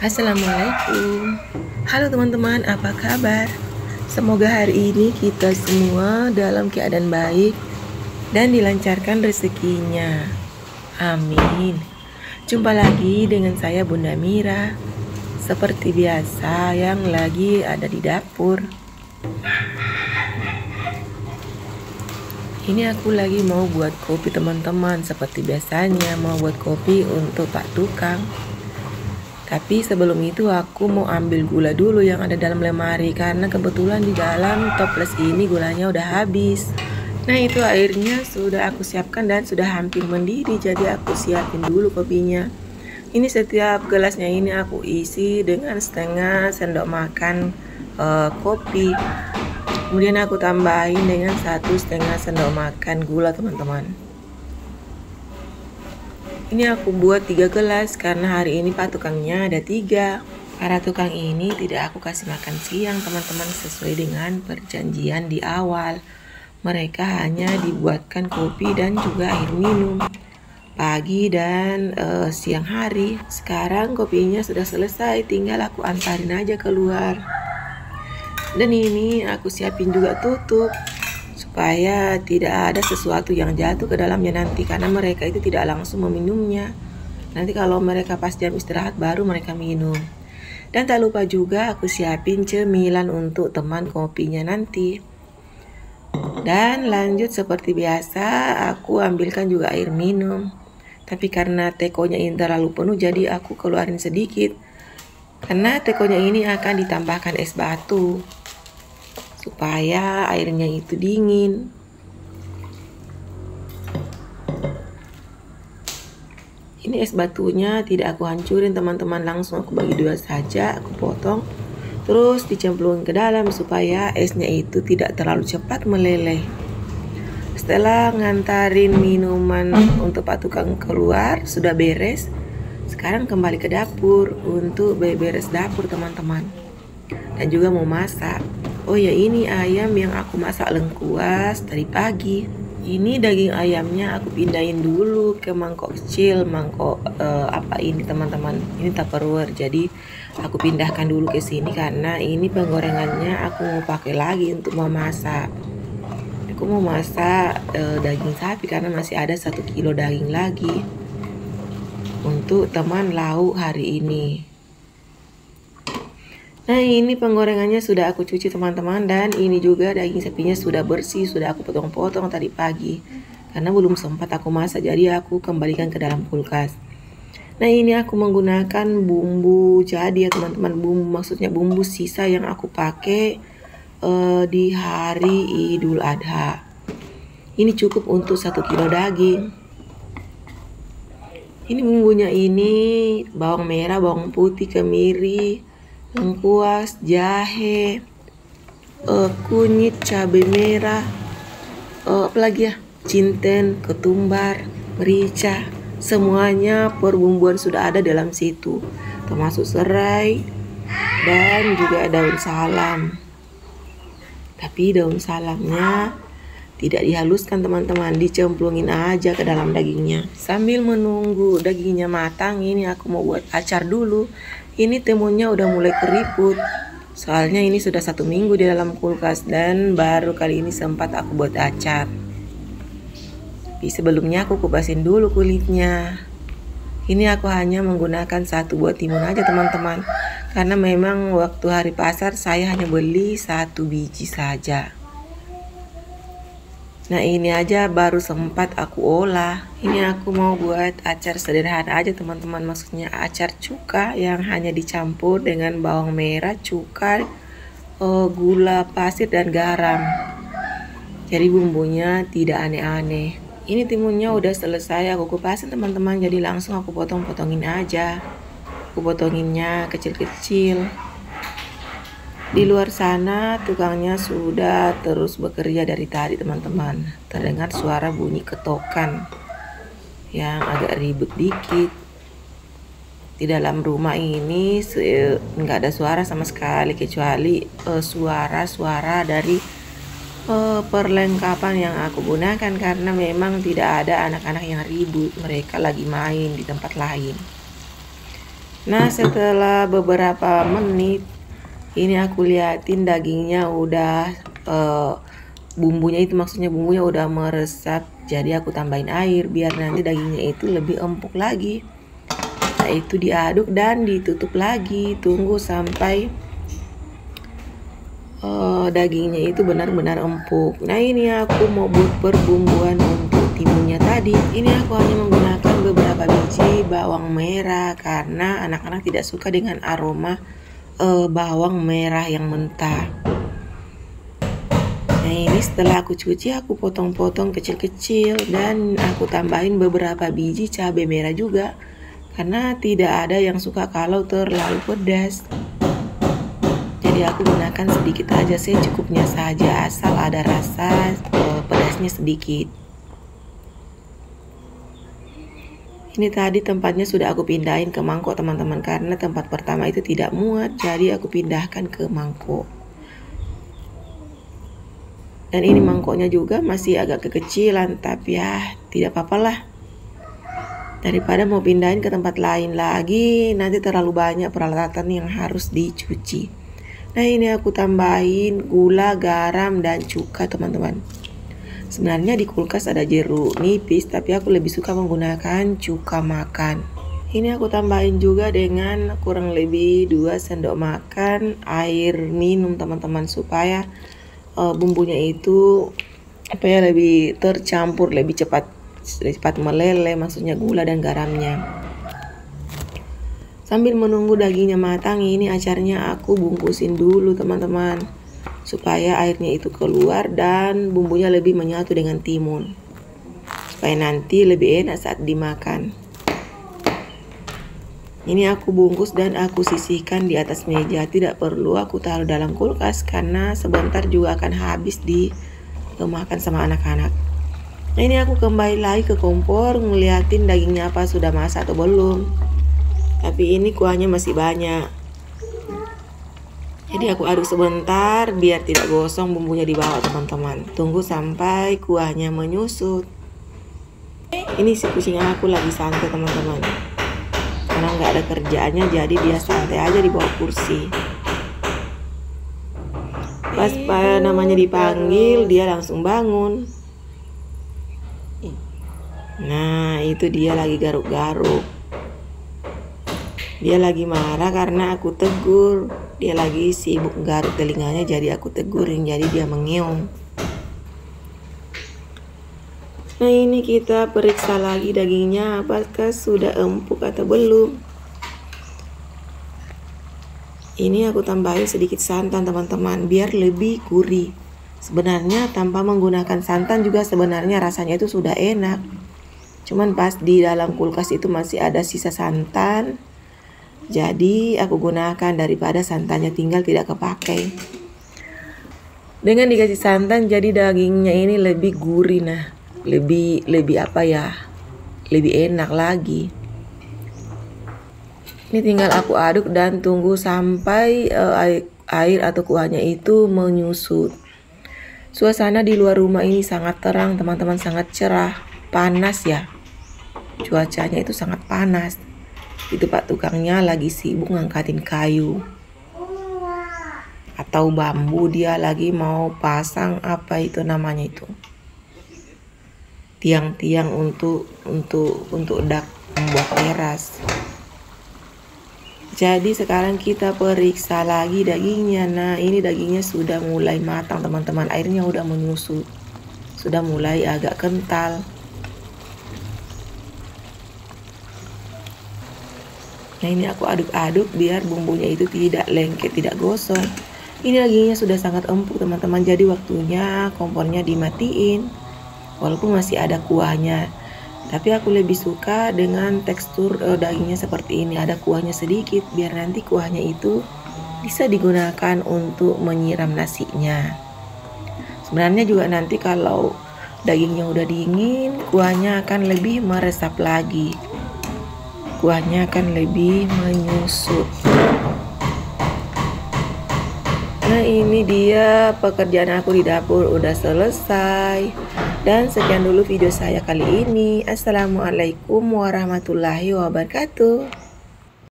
Assalamualaikum. Halo teman-teman, apa kabar? Semoga hari ini kita semua dalam keadaan baik dan dilancarkan rezekinya. Amin. Jumpa lagi dengan saya Bunda Mira. Seperti biasa yang lagi ada di dapur. Ini aku lagi mau buat kopi teman-teman. Seperti biasanya mau buat kopi untuk Pak Tukang. Tapi sebelum itu aku mau ambil gula dulu yang ada dalam lemari, karena kebetulan di dalam toples ini gulanya udah habis. Nah, itu airnya sudah aku siapkan dan sudah hampir mendidih, jadi aku siapin dulu kopinya. Ini setiap gelasnya ini aku isi dengan setengah sendok makan kopi. Kemudian aku tambahin dengan 1,5 sendok makan gula teman-teman. Ini aku buat 3 gelas karena hari ini Pak Tukangnya ada 3. Para tukang ini tidak aku kasih makan siang teman-teman, sesuai dengan perjanjian di awal. Mereka hanya dibuatkan kopi dan juga air minum pagi dan siang hari. Sekarang kopinya sudah selesai, tinggal aku antarin aja keluar. Dan ini aku siapin juga tutup supaya tidak ada sesuatu yang jatuh ke dalamnya nanti, karena mereka itu tidak langsung meminumnya. Nanti kalau mereka pas jam istirahat baru mereka minum. Dan tak lupa juga aku siapin cemilan untuk teman kopinya nanti. Dan lanjut seperti biasa aku ambilkan juga air minum. Tapi karena tekonya ini terlalu penuh, jadi aku keluarin sedikit. Karena tekonya ini akan ditambahkan es batu supaya airnya itu dingin. Ini es batunya tidak aku hancurin teman-teman, langsung aku bagi 2 saja, aku potong. Terus dicemplungin ke dalam supaya esnya itu tidak terlalu cepat meleleh. Setelah ngantarin minuman untuk Pak Tukang keluar, sudah beres. Sekarang kembali ke dapur untuk beres dapur teman-teman. Dan juga mau masak. Oh ya, ini ayam yang aku masak lengkuas tadi pagi. Ini daging ayamnya aku pindahin dulu ke mangkok kecil, mangkok apa ini teman-teman? Ini Tupperware. Jadi aku pindahkan dulu ke sini karena ini penggorengannya aku mau pakai lagi untuk memasak. Aku mau masak daging sapi karena masih ada 1 kilo daging lagi untuk teman lauk hari ini. Nah, ini penggorengannya sudah aku cuci teman-teman, dan ini juga daging sapinya sudah bersih, sudah aku potong-potong tadi pagi. Karena belum sempat aku masak, jadi aku kembalikan ke dalam kulkas. Nah, ini aku menggunakan bumbu jadi ya teman-teman, bumbu maksudnya bumbu sisa yang aku pakai di hari Idul Adha. Ini cukup untuk 1 kilo daging. Ini bumbunya ini bawang merah, bawang putih, kemiri, lengkuas, jahe, kunyit, cabai merah, apalagi ya, jinten, ketumbar, merica, semuanya perbumbuan sudah ada dalam situ, termasuk serai dan juga daun salam. Tapi daun salamnya tidak dihaluskan teman-teman, dicemplungin aja ke dalam dagingnya. Sambil menunggu dagingnya matang, ini aku mau buat acar dulu. Ini timunnya udah mulai keriput, soalnya ini sudah 1 minggu di dalam kulkas dan baru kali ini sempat aku buat acar. Tapi sebelumnya aku kupasin dulu kulitnya. Ini aku hanya menggunakan 1 buah timun aja teman-teman, karena memang waktu hari pasar saya hanya beli 1 biji saja. Nah, ini aja baru sempat aku olah. Ini aku mau buat acar sederhana aja teman-teman, maksudnya acar cuka yang hanya dicampur dengan bawang merah, cuka, gula pasir dan garam. Jadi bumbunya tidak aneh-aneh. Ini timunnya udah selesai aku kupasin teman-teman, jadi langsung aku potong-potongin aja. Aku potonginnya kecil-kecil. Di luar sana tukangnya sudah terus bekerja dari tadi teman-teman. Terdengar suara bunyi ketokan yang agak ribet dikit. Di dalam rumah ini nggak ada suara sama sekali, kecuali suara-suara dari perlengkapan yang aku gunakan, karena memang tidak ada anak-anak yang ribut, mereka lagi main di tempat lain. Nah, setelah beberapa menit ini aku liatin dagingnya udah bumbunya itu, maksudnya bumbunya udah meresap. Jadi aku tambahin air biar nanti dagingnya itu lebih empuk lagi. Nah, itu diaduk dan ditutup lagi. Tunggu sampai dagingnya itu benar-benar empuk. Nah, ini aku mau buat perbumbuan untuk timunnya tadi. Ini aku hanya menggunakan beberapa biji bawang merah karena anak-anak tidak suka dengan aroma bawang merah yang mentah. Nah, ini setelah aku cuci, aku potong-potong kecil-kecil dan aku tambahin beberapa biji cabai merah juga karena tidak ada yang suka kalau terlalu pedas. Jadi aku gunakan sedikit aja, secukupnya saja, asal ada rasa pedasnya sedikit. Ini tadi tempatnya sudah aku pindahin ke mangkok teman-teman, karena tempat pertama itu tidak muat, jadi aku pindahkan ke mangkok. Dan ini mangkoknya juga masih agak kekecilan, tapi ya tidak apa-apa lah. Daripada mau pindahin ke tempat lain lagi, nanti terlalu banyak peralatan yang harus dicuci. Nah, ini aku tambahin gula, garam, dan cuka teman-teman. Sebenarnya di kulkas ada jeruk nipis, tapi aku lebih suka menggunakan cuka makan. Ini aku tambahin juga dengan kurang lebih 2 sendok makan air minum teman-teman, supaya bumbunya itu lebih tercampur, lebih cepat meleleh, maksudnya gula dan garamnya. Sambil menunggu dagingnya matang, ini acaranya aku bungkusin dulu teman-teman, supaya airnya itu keluar dan bumbunya lebih menyatu dengan timun, supaya nanti lebih enak saat dimakan. Ini aku bungkus dan aku sisihkan di atas meja. Tidak perlu aku taruh dalam kulkas karena sebentar juga akan habis dimakan sama anak-anak. Nah, ini aku kembali lagi ke kompor ngeliatin dagingnya apa sudah masak atau belum. Tapi ini kuahnya masih banyak. Jadi aku aduk sebentar biar tidak gosong bumbunya di bawah teman-teman. Tunggu sampai kuahnya menyusut. Ini si kucing aku lagi santai teman-teman, karena nggak ada kerjaannya, jadi dia santai aja di bawah kursi. Pas namanya dipanggil, dia langsung bangun. Nah, itu dia lagi garuk-garuk. Dia lagi marah karena aku tegur. Dia lagi sibuk garuk telinganya, jadi aku tegurin, jadi dia mengeong. Nah, ini kita periksa lagi dagingnya apakah sudah empuk atau belum. Ini aku tambahin sedikit santan teman-teman biar lebih gurih. Sebenarnya tanpa menggunakan santan juga sebenarnya rasanya itu sudah enak. Cuman pas di dalam kulkas itu masih ada sisa santan, jadi aku gunakan daripada santannya tinggal tidak kepakai. Dengan dikasih santan jadi dagingnya ini lebih gurih, nah lebih lebih enak lagi. Ini tinggal aku aduk dan tunggu sampai air atau kuahnya itu menyusut. Suasana di luar rumah ini sangat terang teman-teman, sangat cerah. Panas ya, cuacanya itu sangat panas. Itu Pak tukangnya lagi sibuk ngangkatin kayu atau bambu, dia lagi mau pasang apa itu namanya itu, tiang-tiang untuk dak membuat teras. Jadi sekarang kita periksa lagi dagingnya. Nah, ini dagingnya sudah mulai matang teman-teman, airnya udah menyusut, sudah mulai agak kental. Nah, ini aku aduk-aduk biar bumbunya itu tidak lengket, tidak gosong. Ini dagingnya sudah sangat empuk teman-teman, jadi waktunya kompornya dimatiin. Walaupun masih ada kuahnya, tapi aku lebih suka dengan tekstur dagingnya seperti ini, ada kuahnya sedikit, biar nanti kuahnya itu bisa digunakan untuk menyiram nasinya. Sebenarnya juga nanti kalau dagingnya udah dingin, kuahnya akan lebih meresap lagi. Kuahnya akan lebih menyusut. Nah, ini dia pekerjaan aku di dapur udah selesai. Dan sekian dulu video saya kali ini. Assalamualaikum warahmatullahi wabarakatuh.